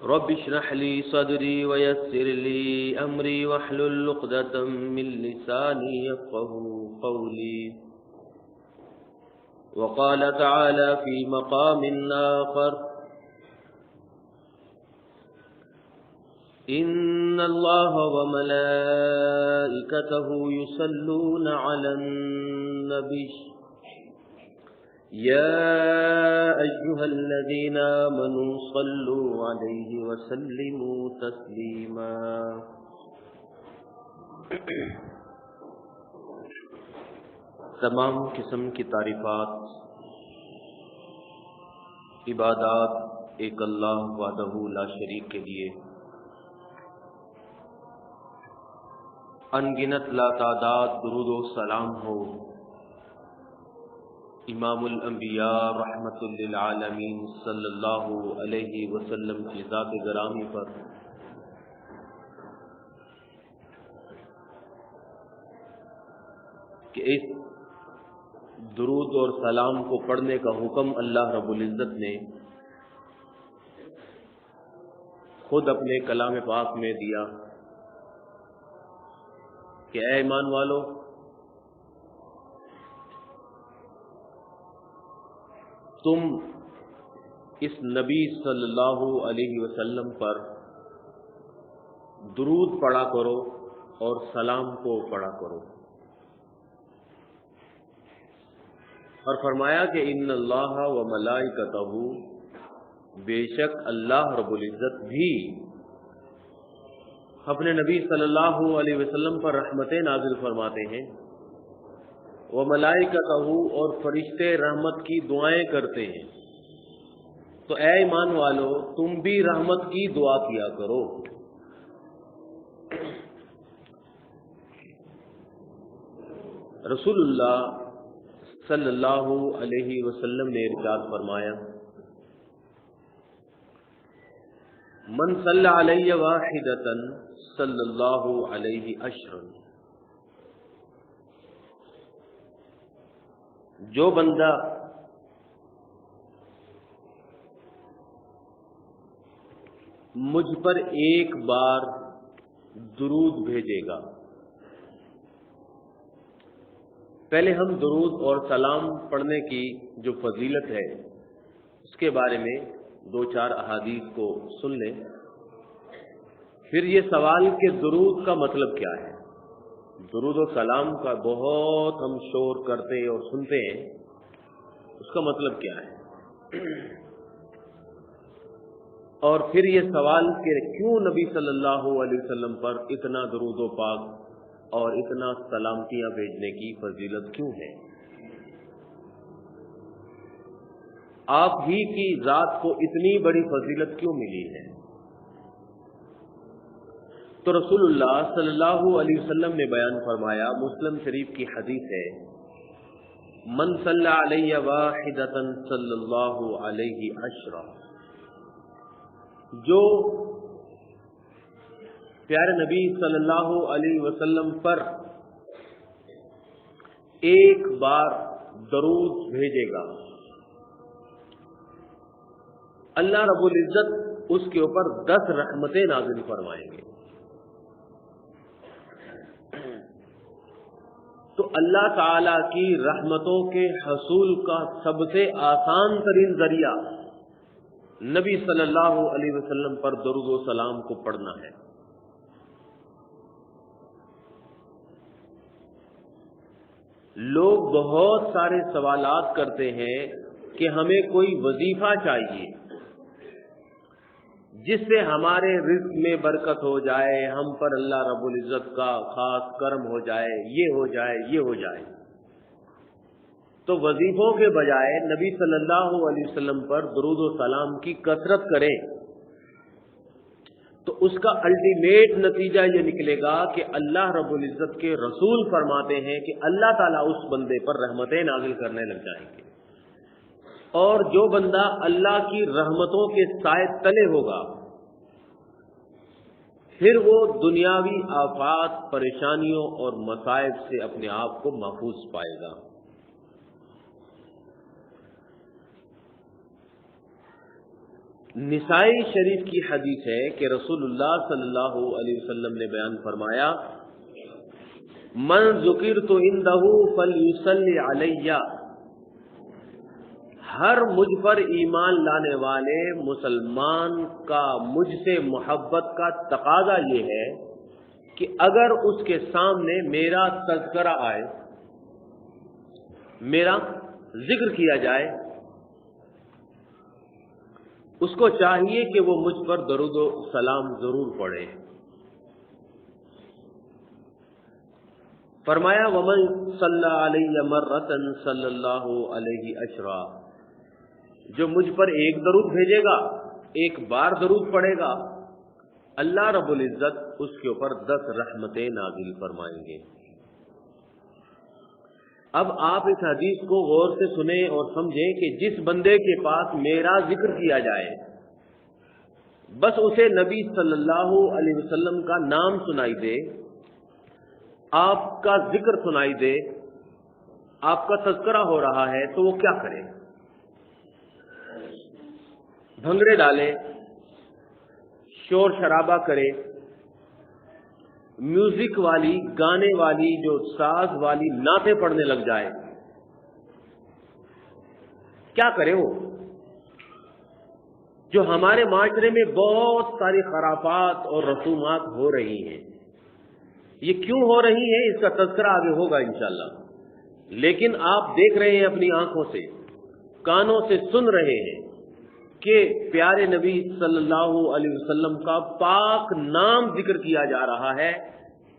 رب اشرح لي صدري ويسر لي أمري واحلل عقدة من لساني يفقهوا قولي. وقال تعالى في مقام آخر: إن الله وملائكته يصلون على النبي يا أيها الذين آمنوا صلوا عليه وسلموا تسليما. تمام قسم کی تعریفات، عبادات ایک اللہ وحدہ لا شریک کے لیے، انگنت لا تعداد درود و سلام ہو امام الانبیاء رحمت للعالمین صلی اللہ علیہ وسلم کی ذات گرامی پر، کہ اس درود اور سلام کو پڑھنے کا حکم اللہ رب العزت نے خود اپنے کلام پاک میں دیا کہ اے ایمان والو، تم اس نبی صلی اللہ علیہ وسلم پر درود پڑھا کرو اور سلام کو پڑھا کرو، اور فرمایا کہ ان اللہ و ملائکتہ، بے شک اللہ رب العزت بھی اپنے نبی صلی اللہ علیہ وسلم پر رحمتیں نازل فرماتے ہیں، وملائکتہ، اور فرشتے رحمت کی دعائیں کرتے ہیں۔ تو اے ایمان والو، تم بھی رحمت کی دعا کیا کرو۔ رسول اللہ صلی اللہ علیہ وسلم نے ارشاد فرمایا: من صلی علی واحدۃ صلی اللہ علیہ عشرا، جو بندہ مجھ پر ایک بار درود بھیجے گا۔ پہلے ہم درود اور سلام پڑھنے کی جو فضیلت ہے اس کے بارے میں دو چار احادیث کو سن لیں، پھر یہ سوال کہ درود کا مطلب کیا ہے۔ درود و سلام کا بہت ہم شور کرتے اور سنتے ہیں، اس کا مطلب کیا ہے؟ اور پھر یہ سوال کہ کیوں نبی صلی اللہ علیہ وسلم پر اتنا درود و پاک اور اتنا سلامتیاں بھیجنے کی فضیلت کیوں ہے؟ آپ ہی کی ذات کو اتنی بڑی فضیلت کیوں ملی ہے؟ تو رسول اللہ صلی اللہ علیہ وسلم نے بیان فرمایا، مسلم شریف کی حدیث ہے: من صلی علی واحدۃ صلی اللہ علیہ عشرا، جو پیارے نبی صلی اللہ علیہ وسلم پر ایک بار درود بھیجے گا، اللہ رب العزت اس کے اوپر 10 رحمتیں نازل فرمائیں گے۔ تو اللہ تعالی کی رحمتوں کے حصول کا سب سے آسان ترین ذریعہ نبی صلی اللہ علیہ وسلم پر درود و سلام کو پڑھنا ہے۔ لوگ بہت سارے سوالات کرتے ہیں کہ ہمیں کوئی وظیفہ چاہیے جس سے ہمارے رزق میں برکت ہو جائے، ہم پر اللہ رب العزت کا خاص کرم ہو جائے، یہ ہو جائے، یہ ہو جائے۔ تو وظیفوں کے بجائے نبی صلی اللہ علیہ وسلم پر درود و سلام کی کثرت کریں تو اس کا الٹیمیٹ نتیجہ یہ نکلے گا کہ اللہ رب العزت کے رسول فرماتے ہیں کہ اللہ تعالیٰ اس بندے پر رحمتیں نازل کرنے لگ جائیں گے، اور جو بندہ اللہ کی رحمتوں کے سائے تلے ہوگا پھر وہ دنیاوی آفات، پریشانیوں اور مصائب سے اپنے آپ کو محفوظ پائے گا۔ نسائی شریف کی حدیث ہے کہ رسول اللہ صلی اللہ علیہ وسلم نے بیان فرمایا، من ذکرت عندہ فلیصلی علیہ، ہر مجھ پر ایمان لانے والے مسلمان کا مجھ سے محبت کا تقاضا یہ ہے کہ اگر اس کے سامنے میرا تذکرہ آئے، میرا ذکر کیا جائے، اس کو چاہیے کہ وہ مجھ پر درود و سلام ضرور پڑھے۔ فرمایا ومن صلی علیہ مرۃ صلی اللہ علیہ عشرا، جو مجھ پر ایک درود بھیجے گا، ایک بار درود پڑھے گا، اللہ رب العزت اس کے اوپر 10 رحمتیں نازل فرمائیں گے۔ اب آپ اس حدیث کو غور سے سنیں اور سمجھیں کہ جس بندے کے پاس میرا ذکر کیا جائے، بس اسے نبی صلی اللہ علیہ وسلم کا نام سنائی دے، آپ کا ذکر سنائی دے، آپ کا تذکرہ ہو رہا ہے، تو وہ کیا کرے؟ بھنگڑے ڈالے، شور شرابہ کرے، میوزک والی، گانے والی، جو ساز والی نعتیں پڑھنے لگ جائے، کیا کرے وہ؟ جو ہمارے معاشرے میں بہت ساری خرافات اور رسومات ہو رہی ہیں، یہ کیوں ہو رہی ہیں اس کا تذکرہ آگے ہوگا انشاءاللہ، لیکن آپ دیکھ رہے ہیں اپنی آنکھوں سے، کانوں سے سن رہے ہیں کہ پیارے نبی صلی اللہ علیہ وسلم کا پاک نام ذکر کیا جا رہا ہے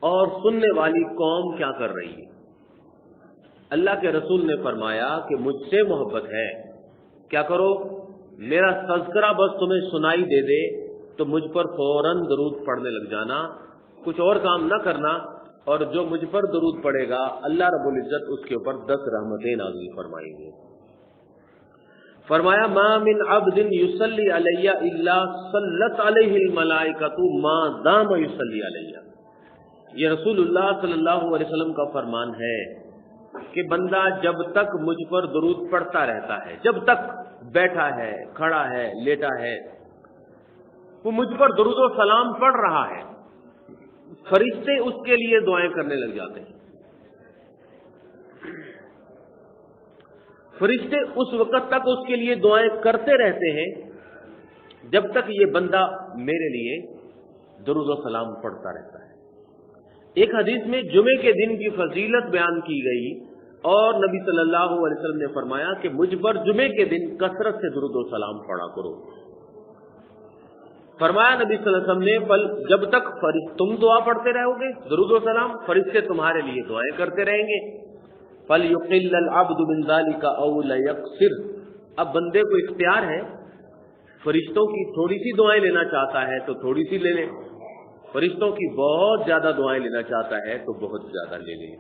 اور سننے والی قوم کیا کر رہی ہے۔ اللہ کے رسول نے فرمایا کہ مجھ سے محبت ہے، کیا کرو؟ میرا تذکرہ بس تمہیں سنائی دے دے تو مجھ پر فوراً درود پڑھنے لگ جانا، کچھ اور کام نہ کرنا، اور جو مجھ پر درود پڑھے گا اللہ رب العزت اس کے اوپر 10 رحمتیں نازل فرمائیں گے۔ فرمایا ما من عبد یصلی علیہ الا صلت علیہ الملائکۃ ما دام یصلی علیہ، یہ رسول اللہ صلی اللہ علیہ وسلم کا فرمان ہے کہ بندہ جب تک مجھ پر درود پڑھتا رہتا ہے، جب تک بیٹھا ہے، کھڑا ہے، لیٹا ہے، وہ مجھ پر درود و سلام پڑھ رہا ہے، فرشتے اس کے لیے دعائیں کرنے لگ جاتے ہیں۔ فرشتے اس وقت تک اس کے لیے دعائیں کرتے رہتے ہیں جب تک یہ بندہ میرے لیے درود و سلام پڑھتا رہتا ہے۔ ایک حدیث میں جمعے کے دن کی فضیلت بیان کی گئی اور نبی صلی اللہ علیہ وسلم نے فرمایا کہ مجھ پر جمعے کے دن کثرت سے درود و سلام پڑھا کرو۔ فرمایا نبی صلی اللہ علیہ وسلم نے پل جب تک تم دعا پڑھتے رہو گے، درود و سلام، فرشتے تمہارے لیے دعائیں کرتے رہیں گے۔ فَلْيُقِلَّ الْعَبْدُ مِنْ ذَلِكَ أَوْ لَيَقْصِرْ، اب بندے کو اختیار ہے، فرشتوں کی تھوڑی سی دعائیں لینا چاہتا ہے تو تھوڑی سی لے لے، فرشتوں کی بہت زیادہ دعائیں لینا چاہتا ہے تو بہت زیادہ لے لے۔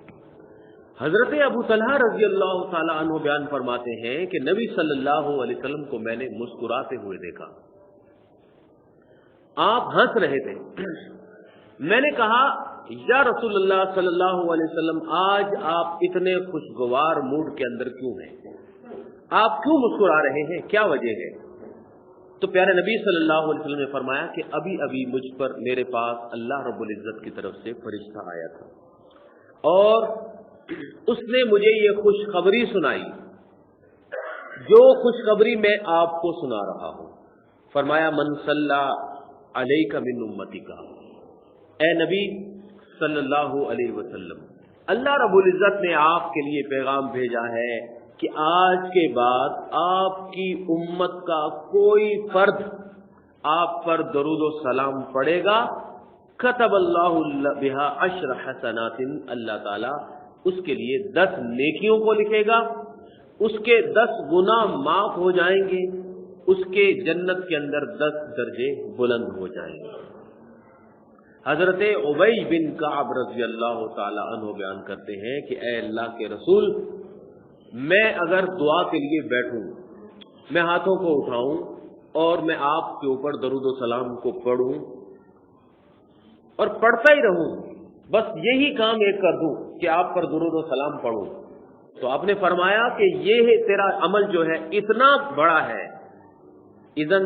حضرت ابو طلحہ رضی اللہ تعالی عنہ بیان فرماتے ہیں کہ نبی صلی اللہ علیہ وسلم کو میں نے مسکراتے ہوئے دیکھا، آپ ہنس رہے تھے۔ میں نے کہا یا رسول اللہ صلی اللہ علیہ وسلم، آج آپ اتنے خوشگوار موڈ کے اندر کیوں ہیں؟ آپ کیوں مسکرا رہے ہیں؟ کیا وجہ ہے؟ تو پیارے نبی صلی اللہ علیہ وسلم نے فرمایا کہ ابھی ابھی مجھ پر میرے پاس اللہ رب العزت کی طرف سے فرشتہ آیا تھا اور اس نے مجھے یہ خوشخبری سنائی جو خوشخبری میں آپ کو سنا رہا ہوں۔ فرمایا من صلی علیک من امتک، اے نبی صلی اللہ علیہ وسلم، اللہ رب العزت نے آپ کے لیے پیغام بھیجا ہے کہ آج کے بعد آپ کی امت کا کوئی فرد آپ پر درود و سلام پڑھے گا، کتب اللہ بہا 10 حسنات، اللہ تعالی اس کے لیے 10 نیکیوں کو لکھے گا، اس کے 10 گناہ معاف ہو جائیں گے، اس کے جنت کے اندر 10 درجے بلند ہو جائیں گے۔ حضرت ابی بن کعب رضی اللہ تعالی عنہ بیان کرتے ہیں کہ اے اللہ کے رسول، میں اگر دعا کے لیے بیٹھوں، میں ہاتھوں کو اٹھاؤں اور میں آپ کے اوپر درود و سلام کو پڑھوں اور پڑھتا ہی رہوں، بس یہی کام ایک کر دوں کہ آپ پر درود و سلام پڑھوں، تو آپ نے فرمایا کہ یہ تیرا عمل جو ہے اتنا بڑا ہے، اذن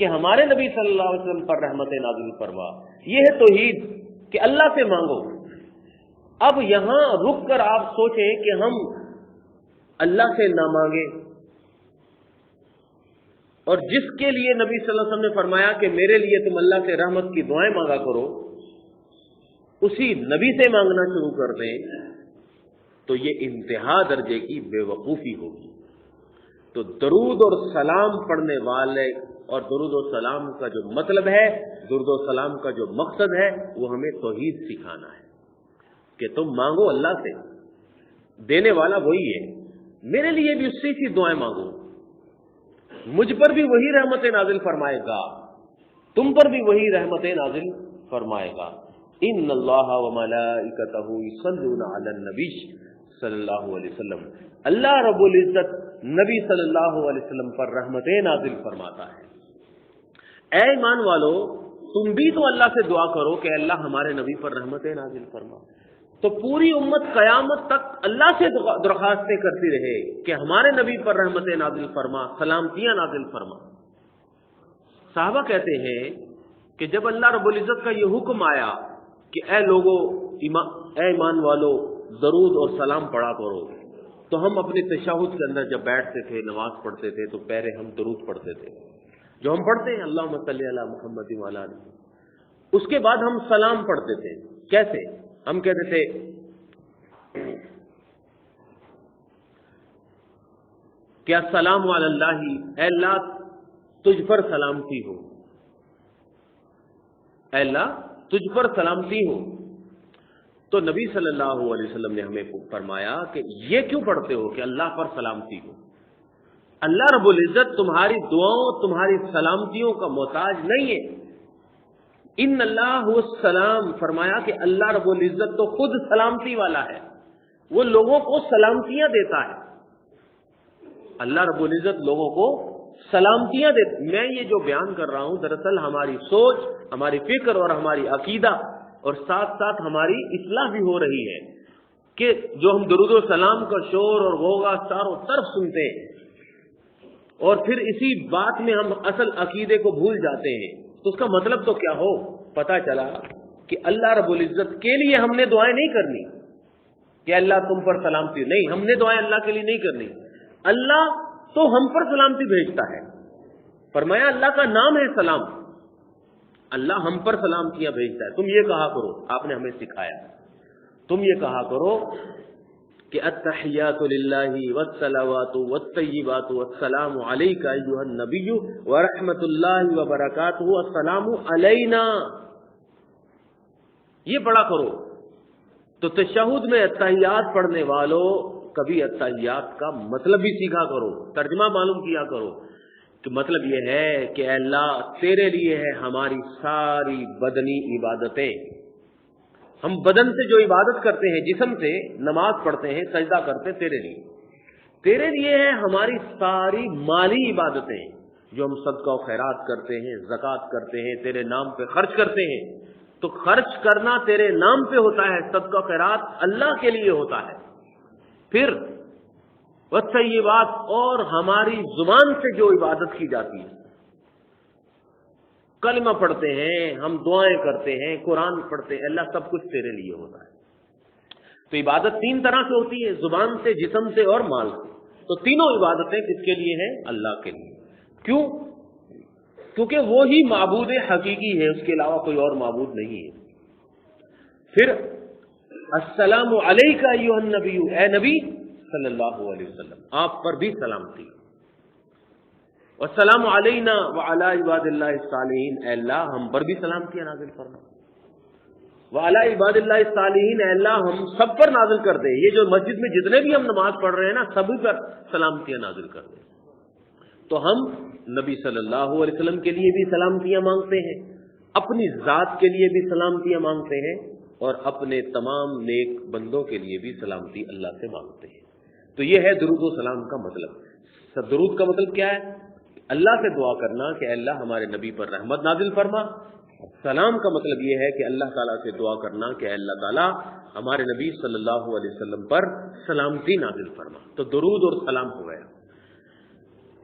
کہ ہمارے نبی صلی اللہ علیہ وسلم پر رحمت نازل فرما. یہ ہے توحید کہ اللہ سے مانگو. اب یہاں رک کر آپ سوچیں کہ ہم اللہ سے نہ مانگیں، اور جس کے لیے نبی صلی اللہ علیہ وسلم نے فرمایا کہ میرے لیے تم اللہ سے رحمت کی دعائیں مانگا کرو، اسی نبی سے مانگنا شروع کر دیں تو یہ انتہا درجے کی بے وقوفی ہوگی. تو درود اور سلام پڑھنے والے اور درود و سلام کا جو مطلب ہے، درود و سلام کا جو مقصد ہے، وہ ہمیں توحید سکھانا ہے کہ تم مانگو اللہ سے، دینے والا وہی ہے. میرے لیے بھی اسی کی دعائیں مانگو، مجھ پر بھی وہی رحمت نازل فرمائے گا، تم پر بھی وہی رحمت نازل فرمائے گا. ان اللہ وملائکتہ یصلون علی النبی صلی اللہ علیہ وسلم. اللہ رب العزت نبی صلی اللہ علیہ وسلم پر رحمتیں نازل فرماتا ہے. اے ایمان والو، تم بھی تو اللہ سے دعا کرو کہ اللہ ہمارے نبی پر رحمتیں نازل فرما. تو پوری امت قیامت تک اللہ سے درخواستیں کرتی رہے کہ ہمارے نبی پر رحمتیں نازل فرما، سلامتیاں نازل فرما. صحابہ کہتے ہیں کہ جب اللہ رب العزت کا یہ حکم آیا کہ اے لوگو، اے ایمان والو، درود اور سلام پڑھا کرو، تو ہم اپنے تشہد کے اندر جب بیٹھتے تھے، نماز پڑھتے تھے، تو پہلے ہم درود پڑھتے تھے جو ہم پڑھتے ہیں، اللہم صلی علی محمد وعلی آلہ. اس کے بعد ہم سلام پڑھتے تھے. کیسے؟ ہم کہتے تھے کہ السلام علی اللہ، اے اللہ تجھ پر سلامتی ہو، اے اللہ تجھ پر سلامتی ہو. تو نبی صلی اللہ علیہ وسلم نے ہمیں فرمایا کہ یہ کیوں پڑھتے ہو کہ اللہ پر سلامتی ہو؟ اللہ رب العزت تمہاری دعاؤں، تمہاری سلامتیوں کا محتاج نہیں ہے. ان اللہ هو السلام، فرمایا کہ اللہ رب العزت تو خود سلامتی والا ہے، وہ لوگوں کو سلامتیاں دیتا ہے. اللہ رب العزت لوگوں کو سلامتیاں دیتا. میں یہ جو بیان کر رہا ہوں دراصل ہماری سوچ، ہماری فکر اور ہماری عقیدہ اور ساتھ ساتھ ہماری اصلاح بھی ہو رہی ہے کہ جو ہم درود و سلام کا شور اور غوغا چاروں طرف سنتے ہیں اور پھر اسی بات میں ہم اصل عقیدے کو بھول جاتے ہیں، تو اس کا مطلب تو کیا ہو؟ پتہ چلا کہ اللہ رب العزت کے لیے ہم نے دعائیں نہیں کرنی کہ اللہ تم پر سلامتی. نہیں، ہم نے دعائیں اللہ کے لیے نہیں کرنی. اللہ تو ہم پر سلامتی بھیجتا ہے. فرمایا اللہ کا نام ہے سلام، اللہ ہم پر سلامتیاں بھیجتا ہے. تم یہ کہا کرو، آپ نے ہمیں سکھایا، تم یہ کہا کرو کہ التحیات للہ والصلوات والطیبات والسلام علیک ایھا النبی ورحمۃ اللہ وبرکاتہ السلام علینا. یہ پڑھا کرو. تو تشہد میں التحیات پڑھنے والوں کبھی التحیات کا مطلب بھی سیکھا کرو، ترجمہ معلوم کیا کرو کہ مطلب یہ ہے کہ اے اللہ تیرے لیے ہے ہماری ساری بدنی عبادتیں. ہم بدن سے جو عبادت کرتے ہیں، جسم سے نماز پڑھتے ہیں، سجدہ کرتے، تیرے لیے ہے ہماری ساری مالی عبادتیں جو ہم صدقہ و خیرات کرتے ہیں، زکوٰۃ کرتے ہیں، تیرے نام پہ خرچ کرتے ہیں. تو خرچ کرنا تیرے نام پہ ہوتا ہے، صدقہ و خیرات اللہ کے لیے ہوتا ہے. پھر والطیبات، اور ہماری زبان سے جو عبادت کی جاتی ہے، کلمہ پڑھتے ہیں، ہم دعائیں کرتے ہیں، قرآن پڑھتے ہیں، اللہ سب کچھ تیرے لیے ہوتا ہے. تو عبادت تین طرح سے ہوتی ہے، زبان سے، جسم سے اور مال سے. تو تینوں عبادتیں کس کے لیے ہیں؟ اللہ کے لیے. کیوں؟ کیونکہ وہی معبود حقیقی ہے، اس کے علاوہ کوئی اور معبود نہیں ہے. پھر السلام علیک ایھا النبی، اے نبی صلی اللہ علیہ وسلم آپ پر بھی سلامتی. والسلام علینا وعلی عباد اللہ الصالحین، اے اللہ ہم پر بھی سلامتی نازل فرما. وعلی عباد اللہ الصالحین، اے اللہ ہم سب پر نازل کر دے. یہ جو مسجد میں جتنے بھی ہم نماز پڑھ رہے ہیں نا، سبھی پر سلامتیاں نازل کر دے. تو ہم نبی صلی اللہ علیہ وسلم کے لیے بھی سلامتیاں مانگتے ہیں، اپنی ذات کے لیے بھی سلامتیاں مانگتے ہیں، اور اپنے تمام نیک بندوں کے لیے بھی سلامتی اللہ سے مانگتے ہیں. تو یہ ہے درود و سلام کا مطلب. درود کا مطلب کیا ہے؟ اللہ سے دعا کرنا کہ اللہ ہمارے نبی پر رحمت نازل فرما. سلام کا مطلب یہ ہے کہ اللہ تعالیٰ سے دعا کرنا کہ اللہ تعالیٰ ہمارے نبی صلی اللہ علیہ وسلم پر سلامتی نازل فرما. تو درود اور سلام ہو گیا.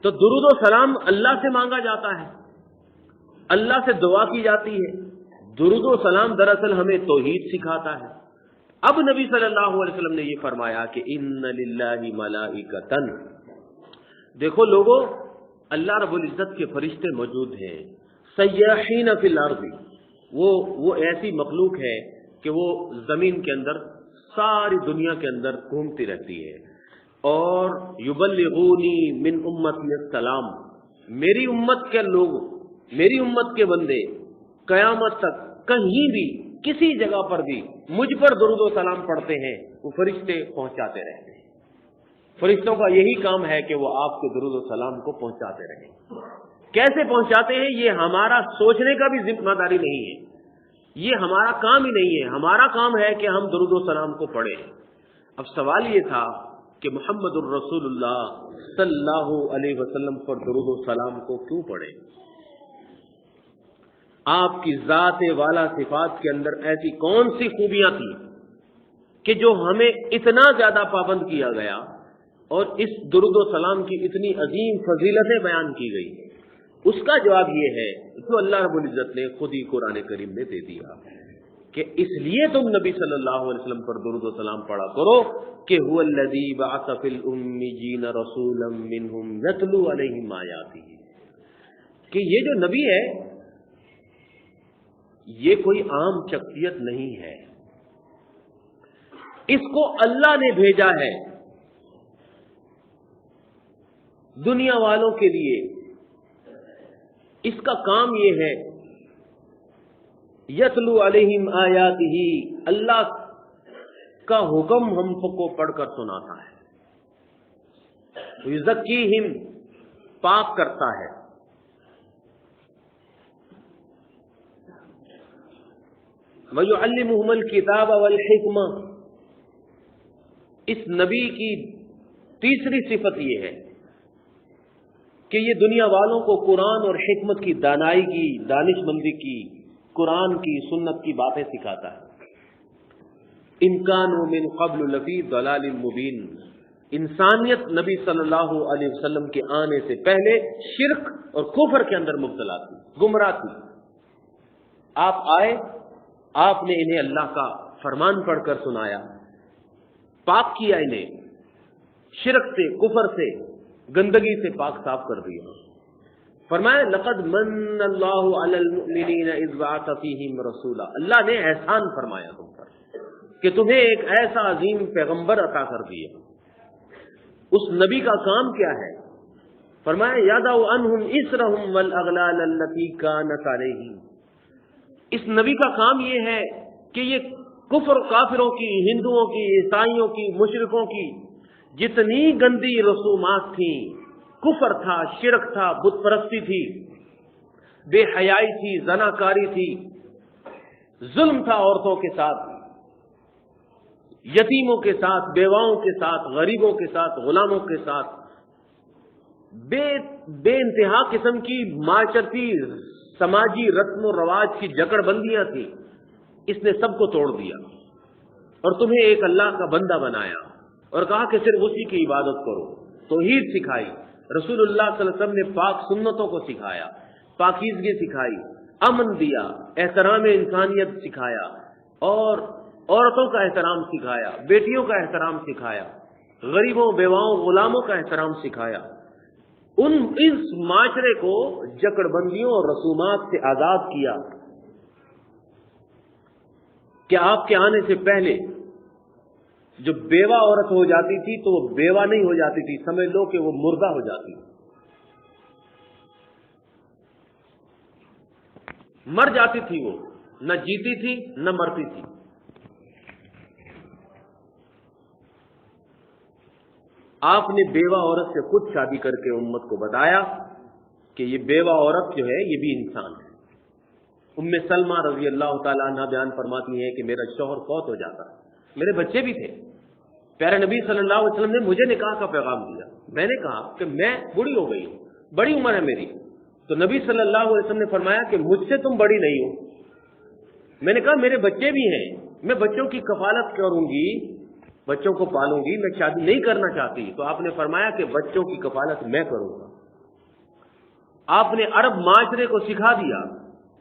تو درود و سلام اللہ سے مانگا جاتا ہے. اللہ سے دعا کی جاتی ہے. درود و سلام دراصل ہمیں توحید سکھاتا ہے. اب نبی صلی اللہ علیہ وسلم نے یہ فرمایا کہ ان للہ ملائکۃ، دیکھو لوگوں، اللہ رب العزت کے فرشتے موجود ہیں، سیاحین فی الارض، وہ ایسی مخلوق ہے کہ وہ زمین کے اندر ساری دنیا کے اندر گھومتی رہتی ہے. اور یبلغونی من امتی السلام، میری امت کے لوگ، میری امت کے بندے قیامت تک کہیں بھی کسی جگہ پر بھی مجھ پر درود و سلام پڑھتے ہیں، وہ فرشتے پہنچاتے رہتے ہیں. فرشتوں کا یہی کام ہے کہ وہ آپ کے درود و سلام کو پہنچاتے رہیں. کیسے پہنچاتے ہیں یہ ہمارا سوچنے کا بھی ذمہ داری نہیں ہے، یہ ہمارا کام ہی نہیں ہے. ہمارا کام ہے کہ ہم درود و سلام کو پڑھیں. اب سوال یہ تھا کہ محمد الرسول اللہ صلی اللہ علیہ وسلم پر درود و سلام کو کیوں پڑھیں؟ آپ کی ذات والا صفات کے اندر ایسی کون سی خوبیاں تھیں کہ جو ہمیں اتنا زیادہ پابند کیا گیا اور اس درود و سلام کی اتنی عظیم فضیلتیں بیان کی گئی؟ اس کا جواب یہ ہے جو اللہ رب العزت نے خود ہی قرآن کریم میں دے دیا کہ اس لیے تم نبی صلی اللہ علیہ وسلم پر درود و سلام پڑھا کرو کہ هو الذی بعث فی الامیین رسولا منہم یتلو علیہم آیاتہ، کہ یہ جو نبی ہے یہ کوئی عام شخصیت نہیں ہے، اس کو اللہ نے بھیجا ہے دنیا والوں کے لیے. اس کا کام یہ ہے یتلو علیہم آیاتہ، اللہ کا حکم ہم کو پڑھ کر سناتا ہے. یزکیہم، پاک کرتا ہے. وَيُعَلِّمُهُمُ الْكِتَابَ وَالْحِکْمَةَ، اس نبی کی تیسری صفت یہ ہے کہ یہ دنیا والوں کو قرآن اور حکمت کی دانائی کی، دانش مندی کی، قرآن کی، سنت کی باتیں سکھاتا ہے. إِن كَانُوا مِن قَبْلُ لَفِي ضَلَالٍ مُبِينٍ، انسانیت نبی صلی اللہ علیہ وسلم کے آنے سے پہلے شرک اور کفر کے اندر مبتلا تھی، گمراہ تھی. آپ آئے، آپ نے انہیں اللہ کا فرمان پڑھ کر سنایا، پاک کیا انہیں، شرک سے، کفر سے، گندگی سے پاک صاف کر دیا. فرمایا لقد من اللہ علی المؤمنین اذ بعث فیہم رسولا، اللہ نے احسان فرمایا تم پر کہ تمہیں ایک ایسا عظیم پیغمبر عطا کر دیا. اس نبی کا کام کیا ہے؟ فرمایا یدع عنہم اسرہم والاغلال التی کانت علیہم، اس نبی کا کام یہ ہے کہ یہ کفر کافروں کی، ہندوؤں کی، عیسائیوں کی، مشرکوں کی جتنی گندی رسومات تھیں، کفر تھا، شرک تھا، بت پرستی تھی، بے حیائی تھی، زناکاری تھی، ظلم تھا عورتوں کے ساتھ، یتیموں کے ساتھ، بیواؤں کے ساتھ، غریبوں کے ساتھ، غلاموں کے ساتھ، بے انتہا قسم کی معاشرتی سماجی رسم و رواج کی جکڑ بندیاں تھیں. اس نے سب کو توڑ دیا اور تمہیں ایک اللہ کا بندہ بنایا اور کہا کہ صرف اسی کی عبادت کرو. توحید سکھائی، رسول اللہ صلی اللہ علیہ وسلم نے پاک سنتوں کو سکھایا، پاکیزگی سکھائی، امن دیا، احترام انسانیت سکھایا اور عورتوں کا احترام سکھایا، بیٹیوں کا احترام سکھایا، غریبوں، بیواؤں، غلاموں کا احترام سکھایا. اس معاشرے کو جکڑ بندیوں اور رسومات سے آزاد کیا کہ آپ کے آنے سے پہلے جو بیوہ عورت ہو جاتی تھی تو وہ بیوہ نہیں ہو جاتی تھی، سمجھ لو کہ وہ مردہ ہو جاتی، مر جاتی تھی، وہ نہ جیتی تھی نہ مرتی تھی. آپ نے بیوہ عورت سے خود شادی کر کے امت کو بتایا کہ یہ بیوہ عورت جو ہے یہ بھی انسان ہے. ام سلمہ رضی اللہ تعالیٰ عنہ بیان فرماتی ہے کہ میرا شوہر فوت ہو جاتا، میرے بچے بھی تھے، پیارے نبی صلی اللہ علیہ وسلم نے مجھے نکاح کا پیغام دیا. میں نے کہا کہ میں بوڑھی ہو گئی ہوں، بڑی عمر ہے میری. تو نبی صلی اللہ علیہ وسلم نے فرمایا کہ مجھ سے تم بڑی نہیں ہو. میں نے کہا میرے بچے بھی ہیں، میں بچوں کی کفالت کروں گی، بچوں کو پالوں گی، میں شادی نہیں کرنا چاہتی. تو آپ نے فرمایا کہ بچوں کی کفالت میں کروں گا. آپ نے عرب معاشرے کو سکھا دیا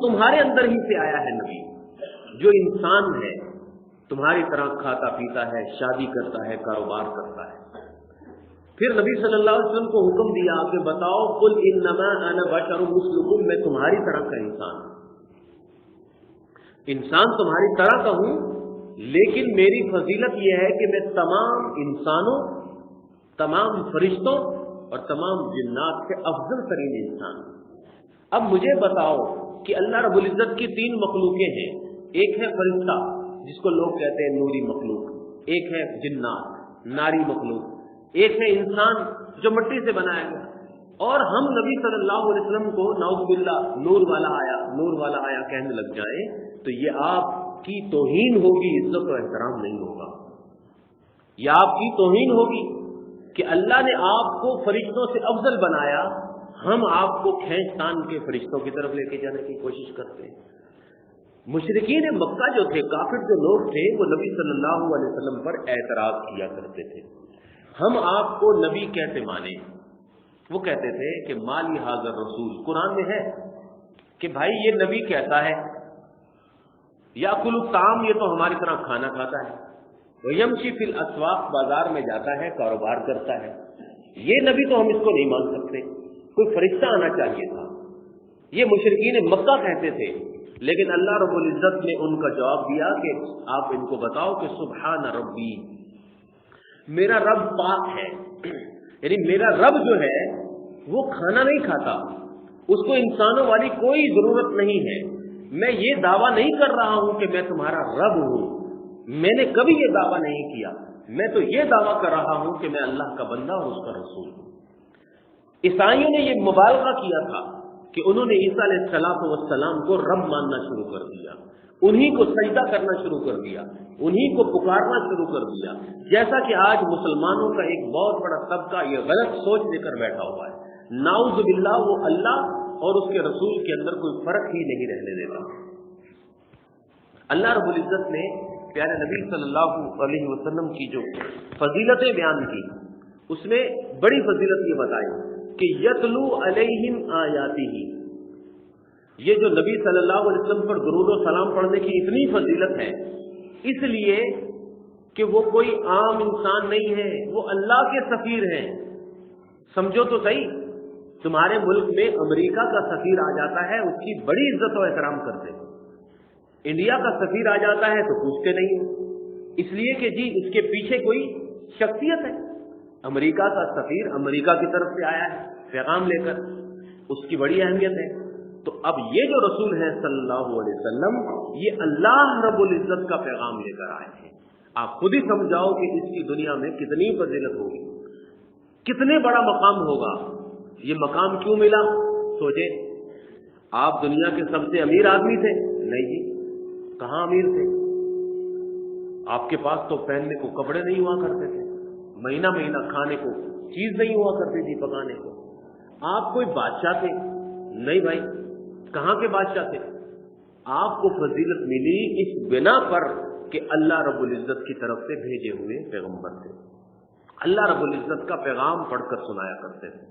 تمہارے اندر ہی سے آیا ہے نبی، جو انسان ہے تمہاری طرح کھاتا پیتا ہے، شادی کرتا ہے، کاروبار کرتا ہے۔ پھر نبی صلی اللہ علیہ وسلم کو حکم دیا کہ بتاؤ قل انما انا بشر مثلکم، میں تمہاری طرح کا انسان تمہاری طرح کا ہوں، لیکن میری فضیلت یہ ہے کہ میں تمام انسانوں، تمام فرشتوں اور تمام جنات سے افضل ترین انسان ہوں۔ اب مجھے بتاؤ کہ اللہ رب العزت کی 3 مخلوقیں ہیں، ایک ہے فرشتہ جس کو لوگ کہتے ہیں نوری مخلوق، ایک ہے جنات ناری مخلوق، ایک ہے انسان جو مٹی سے بنایا گیا، اور ہم نبی صلی اللہ علیہ وسلم کو نعوذ باللہ نور والا آیا کہنے لگ جائیں تو یہ آپ کی توہین ہوگی، عزت و احترام نہیں ہوگا۔ یہ آپ کی توہین ہوگی کہ اللہ نے آپ کو فرشتوں سے افضل بنایا، ہم آپ کو کھینچ تان کے فرشتوں کی طرف لے کے جانے کی کوشش کرتے ہیں۔ مشرکین مکہ جو تھے، کافر جو لوگ تھے، وہ نبی صلی اللہ علیہ وسلم پر اعتراض کیا کرتے تھے، ہم آپ کو نبی کیسے مانیں؟ وہ کہتے تھے کہ مالی حاضر رسول، قرآن میں ہے کہ بھائی یہ نبی کیسا ہے، یاکل الطعام، یہ تو ہماری طرح کھانا کھاتا ہے، ویمشی فی الاسواق، بازار میں جاتا ہے، کاروبار کرتا ہے، یہ نبی تو ہم اس کو نہیں مان سکتے، کوئی فرشتہ آنا چاہیے تھا۔ یہ مشرکین مکہ کہتے تھے، لیکن اللہ رب العزت نے ان کا جواب دیا کہ آپ ان کو بتاؤ کہ سبحان ربی، میرا رب پاک ہے، یعنی میرا رب جو ہے وہ کھانا نہیں کھاتا، اس کو انسانوں والی کوئی ضرورت نہیں ہے۔ میں یہ دعویٰ نہیں کر رہا ہوں کہ میں تمہارا رب ہوں، میں نے کبھی یہ دعویٰ نہیں کیا، میں تو یہ دعویٰ کر رہا ہوں کہ میں اللہ کا بندہ اور اس کا رسول ہوں۔ عیسائیوں نے یہ مبالغہ کیا تھا کہ انہوں نے عیسیٰ علیہ السلام کو رب ماننا شروع کر دیا، انہی کو سجدہ کرنا شروع کر دیا، انہی کو پکارنا شروع کر دیا، جیسا کہ آج مسلمانوں کا ایک بہت بڑا طبقہ یہ غلط سوچ لے کر بیٹھا ہوا ہے، نعوذ باللہ وہ اللہ اور اس کے رسول کے اندر کوئی فرق ہی نہیں رہنے دیتا۔ اللہ رب العزت نے پیارے نبی صلی اللہ علیہ وسلم کی جو فضیلتیں بیان کی، اس میں بڑی فضیلت یہ بتائی کہ یتلو علیہم آیاتہ، یہ جو نبی صلی اللہ علیہ وسلم پر درود و سلام پڑھنے کی اتنی فضیلت ہے، اس لیے کہ وہ کوئی عام انسان نہیں ہے، وہ اللہ کے سفیر ہیں۔ سمجھو تو صحیح، تمہارے ملک میں امریکہ کا سفیر آ جاتا ہے، اس کی بڑی عزت و احترام کرتے ہیں، انڈیا کا سفیر آ جاتا ہے تو پوچھتے نہیں، اس لیے کہ جی اس کے پیچھے کوئی شخصیت ہے۔ امریکہ کا سفیر امریکہ کی طرف سے آیا ہے پیغام لے کر، اس کی بڑی اہمیت ہے۔ تو اب یہ جو رسول ہے صلی اللہ علیہ وسلم، یہ اللہ رب العزت کا پیغام لے کر آئے ہیں۔ آپ خود ہی سمجھاؤ کہ اس کی دنیا میں کتنی فضیلت ہوگی، کتنے بڑا مقام ہوگا۔ یہ مقام کیوں ملا؟ سوچے، آپ دنیا کے سب سے امیر آدمی تھے؟ نہیں جی، کہاں امیر تھے؟ آپ کے پاس تو پہننے کو کپڑے نہیں ہوا کرتے تھے، مہینہ مہینہ کھانے کو چیز نہیں ہوا کرتی تھی پکانے کو۔ آپ کوئی بادشاہ تھے؟ نہیں بھائی، کہاں کے بادشاہ تھے؟ آپ کو فضیلت ملی اس بنا پر کہ اللہ رب العزت کی طرف سے بھیجے ہوئے پیغمبر تھے، اللہ رب العزت کا پیغام پڑھ کر سنایا کرتے تھے۔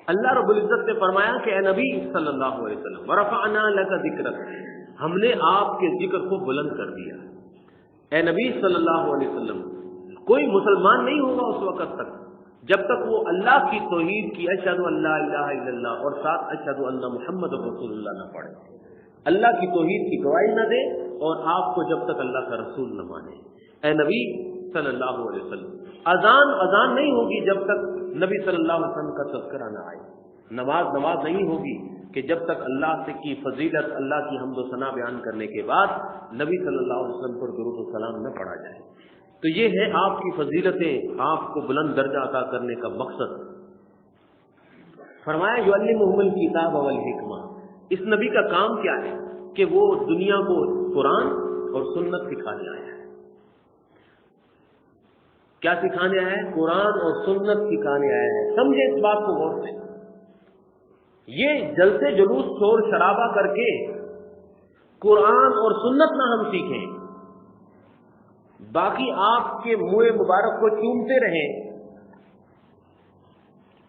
اللہ رب العزت نے فرمایا کہ اے نبی صلی اللہ علیہ وسلم ورفعنا لک ذکرک، ہم نے آپ کے ذکر کو بلند کر دیا۔ اے نبی صلی اللہ علیہ وسلم، کوئی مسلمان نہیں ہوگا اس وقت تک جب تک وہ اللہ کی توحید کی اشہد ان لا الہ الا اللہ اور ساتھ اشہد ان محمد رسول اللہ نہ پڑھے، اللہ کی توحید کی گواہی نہ دے اور آپ کو جب تک اللہ کا رسول نہ مانے۔ اے نبی صلی اللہ علیہ وسلم، اذان نہیں ہوگی جب تک نبی صلی اللہ علیہ وسلم کا تذکرہ نہ آئے، نماز نہیں ہوگی کہ جب تک اللہ سے کی فضیلت، اللہ کی حمد و ثنا بیان کرنے کے بعد نبی صلی اللہ علیہ وسلم پر درود و سلام نہ پڑھا جائے۔ تو یہ ہے آپ کی فضیلتیں، آپ کو بلند درجہ عطا کرنے کا مقصد۔ فرمایا یعلمہم الکتاب والحکمہ، اس نبی کا کام کیا ہے کہ وہ دنیا کو قرآن اور سنت سکھانے آیا ہے۔ کیا سکھانے آیا ہے؟ قرآن اور سنت سکھانے آیا ہے۔ سمجھے اس بات کو غور سے، یہ جلسے جلوس شور شرابہ کر کے قرآن اور سنت نہ ہم سیکھیں، باقی آپ کے منہ مبارک کو چومتے رہیں،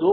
2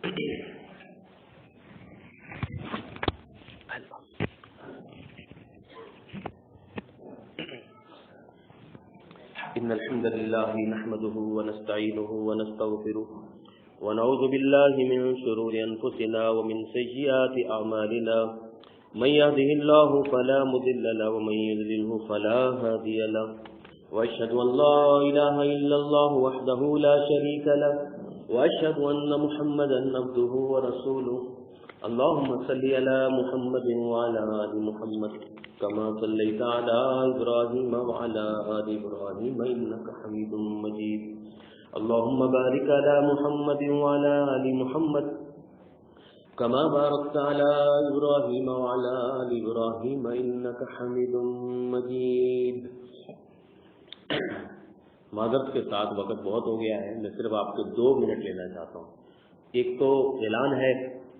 إن الحمد لله نحمده ونستعينه ونستغفره ونعوذ بالله من شرور أنفسنا ومن سيئات أعمالنا من يهده الله فلا مضل له ومن يضلل فلا هادي له وأشهد أن لا إله إلا الله وحده لا شريك له وأشهد أن محمدا عبده ورسوله اللهم صل على محمد وعلى آل محمد كما صليت على إبراهيم وعلى آل إبراهيم إنك حميد مجيد اللهم بارك على محمد وعلى آل محمد كما باركت على إبراهيم وعلى آل إبراهيم إنك حميد مجيد. معذرت کے ساتھ وقت بہت ہو گیا ہے، میں صرف آپ کو 2 منٹ لینا چاہتا ہوں. ایک تو اعلان ہے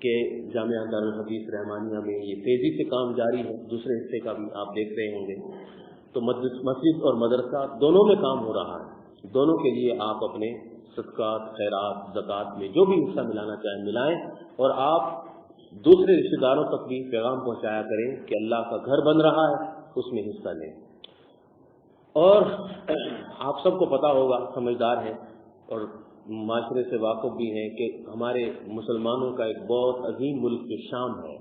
کہ جامعہ دارالحدیث رحمانیہ میں یہ تیزی سے کام جاری ہے، دوسرے حصے کا بھی آپ دیکھ رہے ہوں گے. تو مسجد اور مدرسہ دونوں میں کام ہو رہا ہے، دونوں کے لیے آپ اپنے صدقات، خیرات، زکوٰۃ میں جو بھی حصہ ملانا چاہیں ملائیں، اور آپ دوسرے رشتہ داروں تک بھی پیغام پہنچایا کریں کہ اللہ کا گھر بن رہا ہے، اس میں حصہ لیں. اور آپ سب کو پتہ ہوگا، سمجھدار ہیں اور معاشرے سے واقف بھی ہیں کہ ہمارے مسلمانوں کا ایک بہت عظیم ملک شام ہے،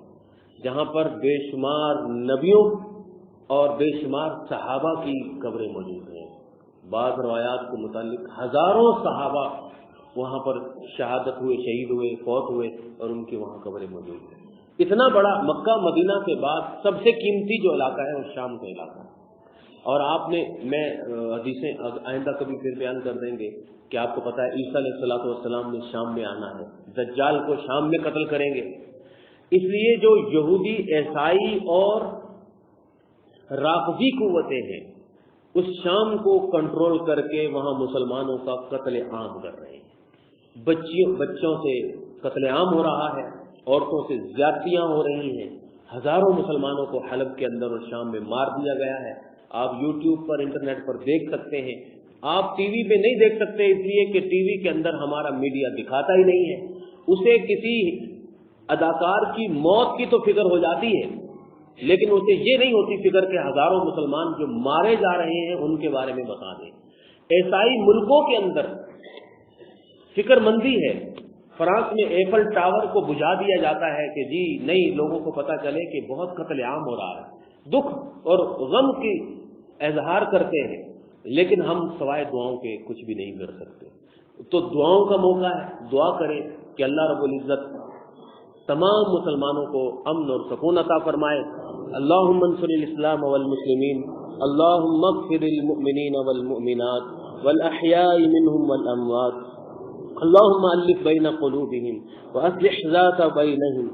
جہاں پر بے شمار نبیوں اور بے شمار صحابہ کی قبریں موجود ہیں. بعض روایات کے متعلق ہزاروں صحابہ وہاں پر شہادت ہوئے، شہید ہوئے، فوت ہوئے، اور ان کی وہاں قبریں موجود ہیں. اتنا بڑا مکہ مدینہ کے بعد سب سے قیمتی جو علاقہ ہے وہ شام کا علاقہ ہے. اور آپ نے، میں حدیثیں آئندہ کبھی پھر بیان کر دیں گے کہ آپ کو پتہ ہے عیسیٰ علیہ السلام نے شام میں آنا ہے، دجال کو شام میں قتل کریں گے. اس لیے جو یہودی، عیسائی اور رافضی قوتیں ہیں اس شام کو کنٹرول کر کے وہاں مسلمانوں کا قتل عام کر رہے ہیں. بچوں سے قتل عام ہو رہا ہے، عورتوں سے زیادتیاں ہو رہی ہیں. ہزاروں مسلمانوں کو حلب کے اندر اور شام میں مار دیا گیا ہے. آپ یوٹیوب پر، انٹرنیٹ پر دیکھ سکتے ہیں. آپ ٹی وی پہ نہیں دیکھ سکتے اس لیے کہ ٹی وی کے اندر ہمارا میڈیا دکھاتا ہی نہیں ہے. اسے کسی اداکار کی موت کی تو فکر ہو جاتی ہے، لیکن اسے یہ نہیں ہوتی فکر کہ ہزاروں مسلمان جو مارے جا رہے ہیں ان کے بارے میں بتا دیں. عیسائی ملکوں کے اندر فکر مندی ہے. فرانس میں ایفل ٹاور کو بجھا دیا جاتا ہے کہ جی نہیں، لوگوں کو پتہ چلے کہ بہت قتل عام ہو رہا ہے. دکھ اور غم کی اظہار کرتے ہیں، لیکن ہم سوائے دعاؤں کے کچھ بھی نہیں کر سکتے. تو دعاؤں کا موقع ہے، دعا کریں کہ اللہ رب العزت تمام مسلمانوں کو امن اور سکون عطا فرمائے. اللہم انصر الاسلام والمسلمین، اللہم اغفر للمؤمنین والمؤمنات والاحیاء منہم والاموات، اللہم الف بین قلوبہم واصلح ذات بینہم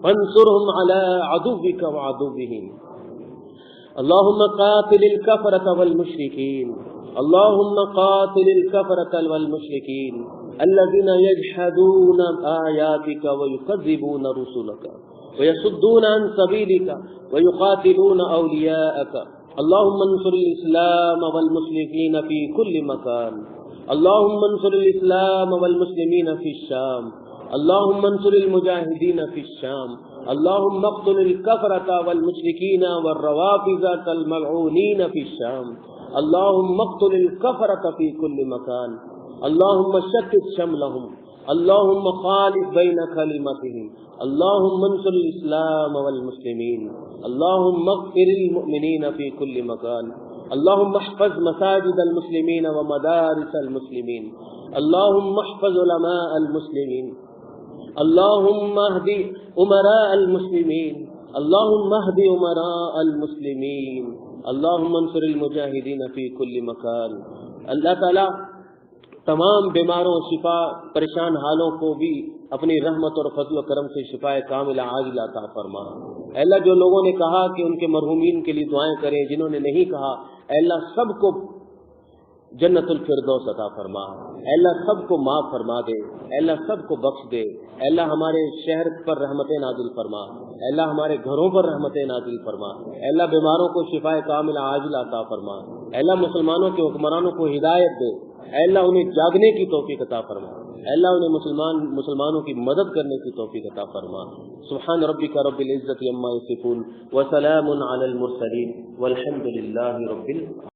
وانصرهم على عدوك وعدوهم. اللهم قاتل الكفرة والمشركين، اللهم قاتل الكفرة والمشركين الذين يجحدون آياتك ويكذبون رسلك ويصدون عن سبيلك ويقاتلون أولياءك. اللهم انصر الإسلام والمسلمين في كل مكان، اللهم انصر الإسلام والمسلمين في الشام، اللهم انصر المجاهدين في الشام، اللهم اقتل الكفرة والمشركين والروافض الملعونين في الشام، اللهم اقتل الكفرة في كل مكان، اللهم شتت شملهم، اللهم خالف بين كلمتهم، اللهم انصر الإسلام والمسلمين، اللهم اغفر للمؤمنين في كل مكان، اللهم احفظ مساجد المسلمين ومدارس المسلمين، اللهم احفظ علماء المسلمين، اللهم اهد امراء المسلمين، اللهم اهد امراء المسلمين، اللهم انصر المجاہدین فی کل مکان. اللہ تعالیٰ تمام بیماروں، شفا پریشان حالوں کو بھی اپنی رحمت اور فضل و کرم سے شفا کاملہ عاجلہ عطا فرما. اے اللہ، جو لوگوں نے کہا کہ ان کے مرحومین کے لیے دعائیں کریں، جنہوں نے نہیں کہا، اے اللہ سب کو جنت الفردوس عطا فرما. اے اللہ سب کو معاف فرما دے، اے اللہ سب کو بخش دے. اے اللہ ہمارے شہر پر رحمتیں نازل فرما، اے اللہ ہمارے گھروں پر رحمتیں نازل فرما. اے اللہ بیماروں کو شفا کاملہ عاجلہ عطا فرما. اے اللہ مسلمانوں کے حکمرانوں کو ہدایت دے، اے اللہ انہیں جاگنے کی توفیق عطا فرما. اللہ انہیں مسلمانوں کی مدد کرنے کی توفیق عطا فرما. سبحان ربک رب العزت عما یصفون وسلام علی المرسلین والحمد للہ رب العالمین.